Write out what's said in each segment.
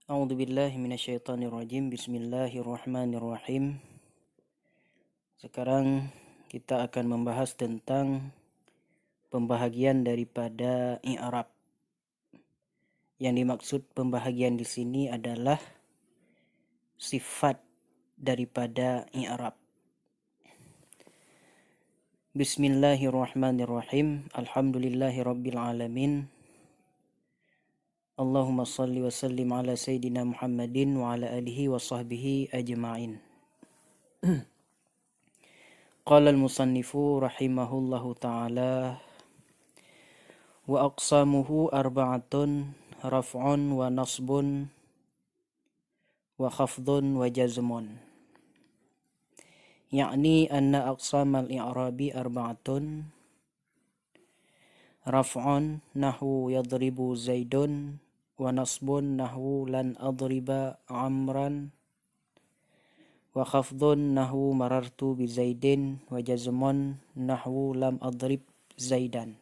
A'udzu billahi minasyaitonir rajim. Bismillahirrahmanirrahim. Sekarang kita akan membahas tentang pembahagian daripada i'rab. Yang dimaksud pembahagian di sini adalah sifat daripada i'rab. Bismillahirrahmanirrahim. Alhamdulillahirabbil alamin. Allahumma salli wa sallim ala sayyidina Muhammadin wa ala alihi wa sahbihi ajma'in. Qala al-musannifu rahimahullahu ta'ala wa aqsamuhu arba'atun raf'un wa nasbun wa khafdun wa jazmun. Ya'ni anna aqsamal i'rabi arba'atun raf'un nahu yadribu zaidun wa nasbun nahu lan adriba amran wa khafdun nahu marartu bi zaidin wa jazmun nahu lam adrib zaidan.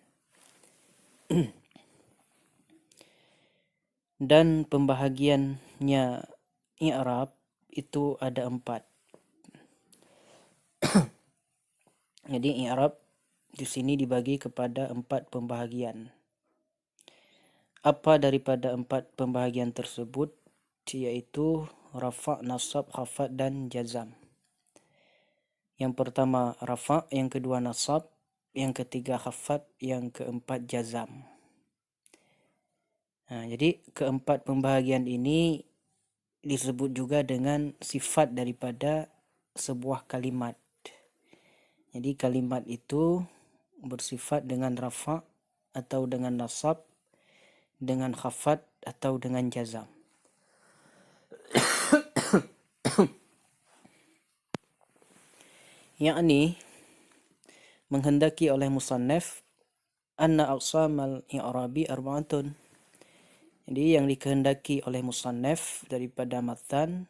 Dan pembahagiannya i'rab itu ada 4. Jadi i'rab di sini dibagi kepada 4 pembahagian. Apa daripada 4 pembahagian tersebut? Yaitu rafa', nasab, khafad dan jazam. Yang pertama rafa', yang kedua nasab, yang ketiga khafad, yang keempat jazam. Nah, jadi keempat pembahagian ini disebut juga dengan sifat daripada sebuah kalimat. Jadi kalimat itu bersifat dengan rafa' atau dengan nasab, dengan khafad atau dengan jazam. Yakni menghendaki oleh musannaf anna aqsamal i'rabi arba'atun. Jadi yang dikehendaki oleh musannaf daripada matan,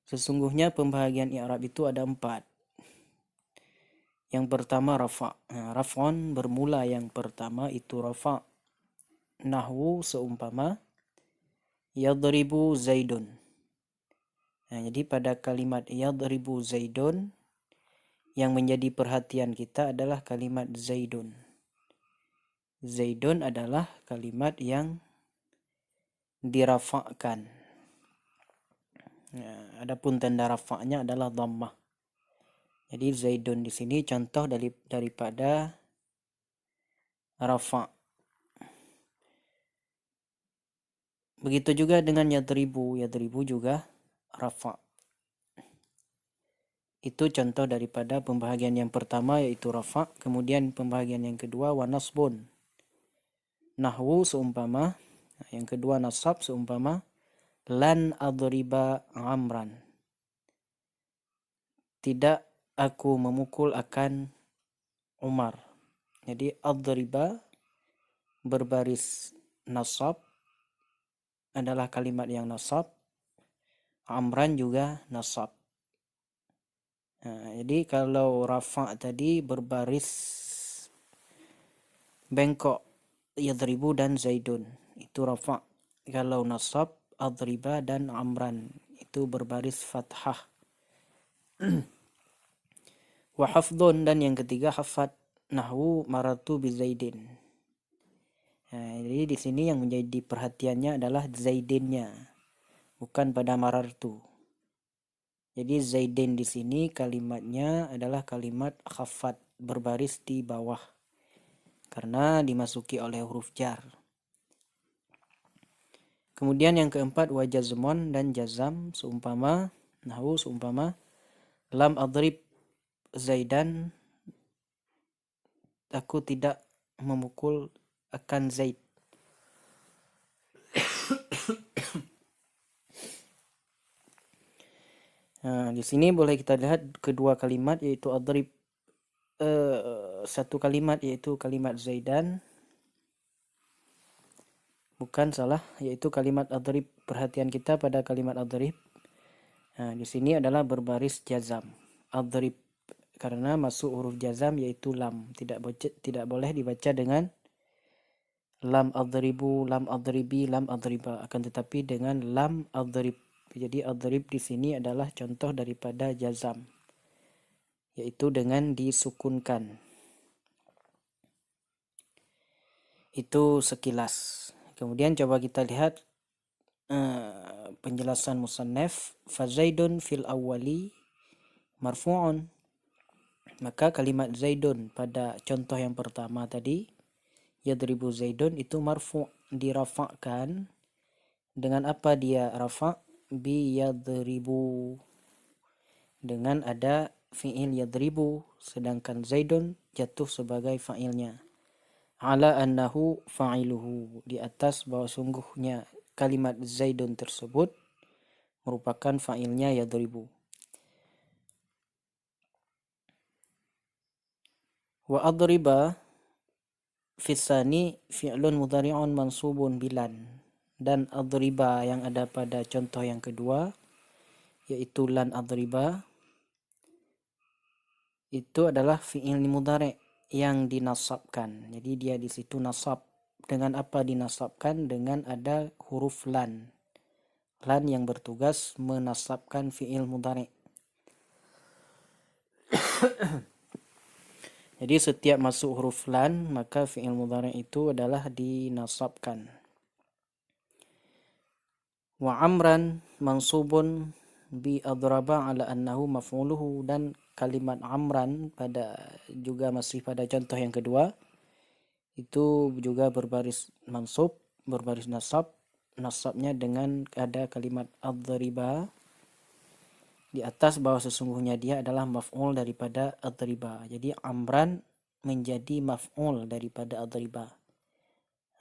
sesungguhnya pembahagian i'rab itu ada 4. Yang pertama rafa'. Nah, raf'un bermula yang pertama itu rafa'. Nahwu seumpama yadribu zaidun. Nah, jadi pada kalimat yadribu zaidun yang menjadi perhatian kita adalah kalimat zaidun. Zaidun adalah kalimat yang dirafa'kan. Nah, adapun tanda rafa'nya adalah dhammah. Jadi zaidun di sini contoh daripada rafa'. Begitu juga dengan yadribu. Yadribu juga rafa'. Itu contoh daripada pembahagian yang pertama yaitu rafa'. Kemudian pembahagian yang kedua wa nasbun. Nahwu seumpama. Yang kedua nasab seumpama lan adriba amran. Tidak aku memukul akan Umar. Jadi adriba berbaris nasab adalah kalimat yang nasab. Amran juga nasab. Nah, jadi kalau rafa' tadi berbaris bengkok yadribu dan zaidun, itu rafa'. Kalau nasab adriba dan amran, itu berbaris fathah. Wa hafdun, dan yang ketiga hafad. Nahwu maratu bi zaidin. Nah, jadi di sini yang menjadi perhatiannya adalah zaidinnya, bukan pada marartu. Jadi zaidin di sini kalimatnya adalah kalimat khafad, berbaris di bawah karena dimasuki oleh huruf jar. Kemudian yang keempat wa jazmun, dan jazam seumpama nahwu seumpama lam adrib zaidan, aku tidak memukul akan Zaid. Nah, di sini boleh kita lihat kedua kalimat yaitu adrib, satu kalimat yaitu kalimat Zaidan, bukan salah, yaitu kalimat adrib. Perhatian kita pada kalimat adrib. Nah, di sini adalah berbaris jazam adrib karena masuk huruf jazam yaitu lam, tidak boleh dibaca dengan lam adribu, lam adribi, lam adriba, akan tetapi dengan lam adrib. Jadi adrib di sini adalah contoh daripada jazam, yaitu dengan disukunkan. Itu sekilas. Kemudian coba kita lihat penjelasan musannaf. Fazaidun fil awwali marfu'un. Maka kalimat zaidun pada contoh yang pertama tadi, yadribu zaidun, itu marfu', dirafa'kan. Dengan apa dia rafa'? Bi yadribu, dengan ada fi'il yadribu, sedangkan zaidun jatuh sebagai fa'ilnya. Ala annahu fa'iluhu, di atas bahwa sungguhnya kalimat zaidun tersebut merupakan fa'ilnya yadribu. Wa adriba fisani fi'lun mudhari'un mansubun bilan. Dan adriba yang ada pada contoh yang kedua, yaitu lan adriba, itu adalah fi'il mudhari' yang dinasabkan. Jadi dia di situ nasab. Dengan apa dinasabkan? Dengan ada huruf lan. Lan yang bertugas menasabkan fi'il mudhari'. Jadi setiap masuk huruf lan, maka fi'il mudhari' itu adalah dinasabkan. Wa amran mansubun bi adraba ala annahu maf'uluhu, dan kalimat amran pada juga masih pada contoh yang kedua, itu juga berbaris mansub, berbaris nasab. Nasabnya dengan ada kalimat adriba di atas bahwa sesungguhnya dia adalah maf'ul daripada adriba. Jadi amran menjadi maf'ul daripada adriba.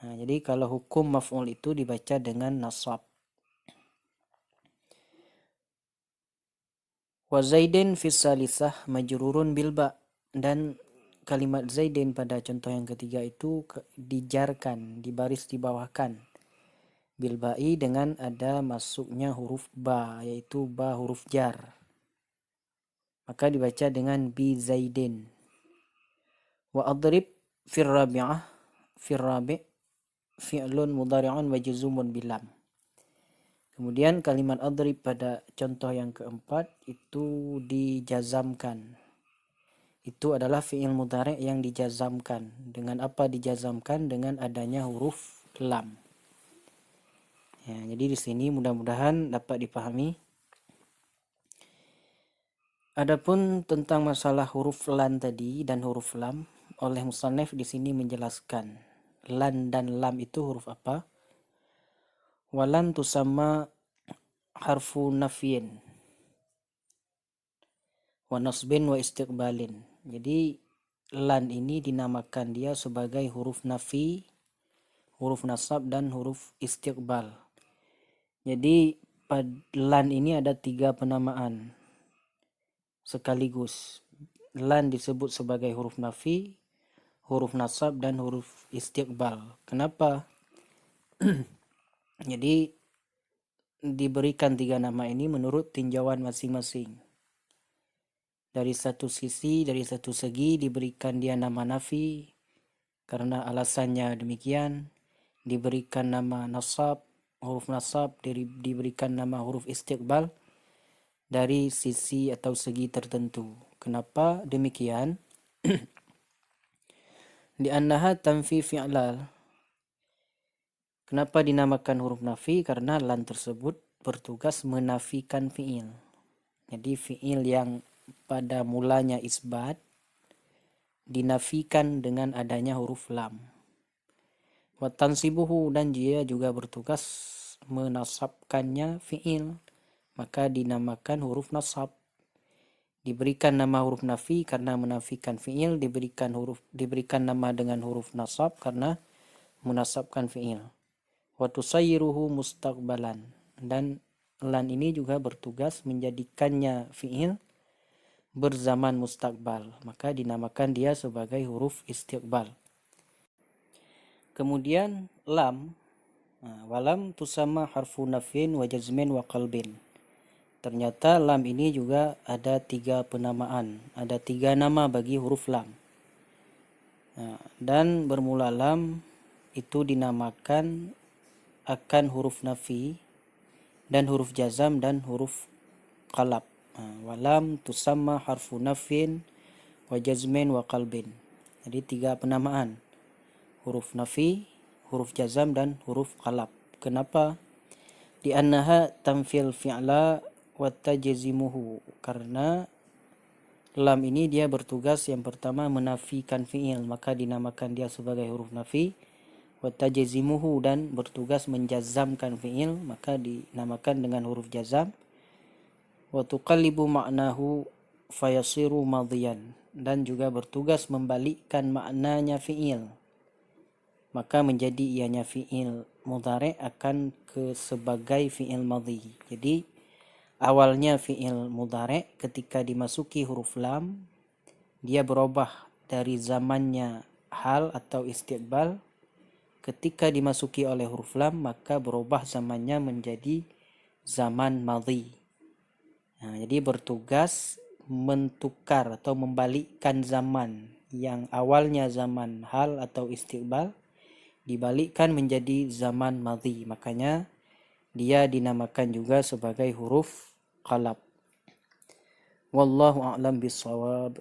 Nah, jadi kalau hukum maf'ul itu dibaca dengan nasab. Wa zaidin fis salisah majrurun bil ba, dan kalimat zaidin pada contoh yang ketiga itu dijarkan, dibaris dibawahkan bil ba'i, dengan ada masuknya huruf ba, yaitu ba huruf jar. Maka dibaca dengan bi zaidin. Wa adrib fir rabi'ah, fir rabi' fi'lun mudhari'un majzumun bilam. Kemudian kalimat adrib pada contoh yang keempat itu dijazamkan. Itu adalah fi'il mudhari' yang dijazamkan. Dengan apa dijazamkan? Dengan adanya huruf lam. Ya, jadi di sini mudah-mudahan dapat dipahami. Adapun tentang masalah huruf lan tadi dan huruf lam, oleh musannaf di sini menjelaskan lan dan lam itu huruf apa? Walan tusamma harfu nafyin wa nasbin wa istiqbalin. Jadi lan ini dinamakan dia sebagai huruf nafi, huruf nasab, dan huruf istiqbal. Jadi lan ini ada 3 penamaan sekaligus. Lan disebut sebagai huruf nafi, huruf nasab, dan huruf istiqbal. Kenapa? Jadi diberikan 3 nama ini menurut tinjauan masing-masing. Dari satu sisi, dari satu segi diberikan dia nama nafi karena alasannya demikian. Diberikan nama nasab, huruf nasab, diberikan nama huruf istiqbal dari sisi atau segi tertentu. Kenapa demikian? Li'annaha tanfi fi'lal. Kenapa dinamakan huruf nafi? Karena lan tersebut bertugas menafikan fi'il. Jadi fi'il yang pada mulanya isbat dinafikan dengan adanya huruf lam. Wa tansibuhu, dan dia juga bertugas menasabkannya fi'il, maka dinamakan huruf nasab. Diberikan nama huruf nafi karena menafikan fi'il, diberikan nama dengan huruf nasab karena menasabkan fi'il. Wa tusayyiruhu mustaqbalan, dan lan ini juga bertugas menjadikannya fi'il berzaman mustaqbal, maka dinamakan dia sebagai huruf istiqbal. Kemudian lam, walam tusamma harfu nafin wa jazmin wa qalbin. Ternyata lam ini juga ada 3 penamaan, ada 3 nama bagi huruf lam. Dan bermula lam itu dinamakan akan huruf nafi dan huruf jazam dan huruf qalab. Walam tusamma harfu nafin wa jazmin wa qalbin. Jadi 3 penamaan. Huruf nafi, huruf jazam dan huruf qalab. Kenapa? Di annaha tamfil fi'la wa tajzimuhu. Karena lam ini dia bertugas yang pertama menafikan fi'il, maka dinamakan dia sebagai huruf nafi. Wa tajzimuhu, dan bertugas menjazamkan fi'il, maka dinamakan dengan huruf jazam. Wa tuqallibu ma'nahu fayasiru madhiyan, dan juga bertugas membalikkan maknanya fi'il, maka menjadi ianya fi'il mudhari' akan sebagai fi'il madhi. Jadi awalnya fi'il mudhari' ketika dimasuki huruf lam dia berubah dari zamannya hal atau istiqbal. Ketika dimasuki oleh huruf lam maka berubah zamannya menjadi zaman madhi. Jadi bertugas mentukar atau membalikkan zaman yang awalnya zaman hal atau istiqbal dibalikkan menjadi zaman madhi. Makanya dia dinamakan juga sebagai huruf qalab. Wallahu a'lam bishawab.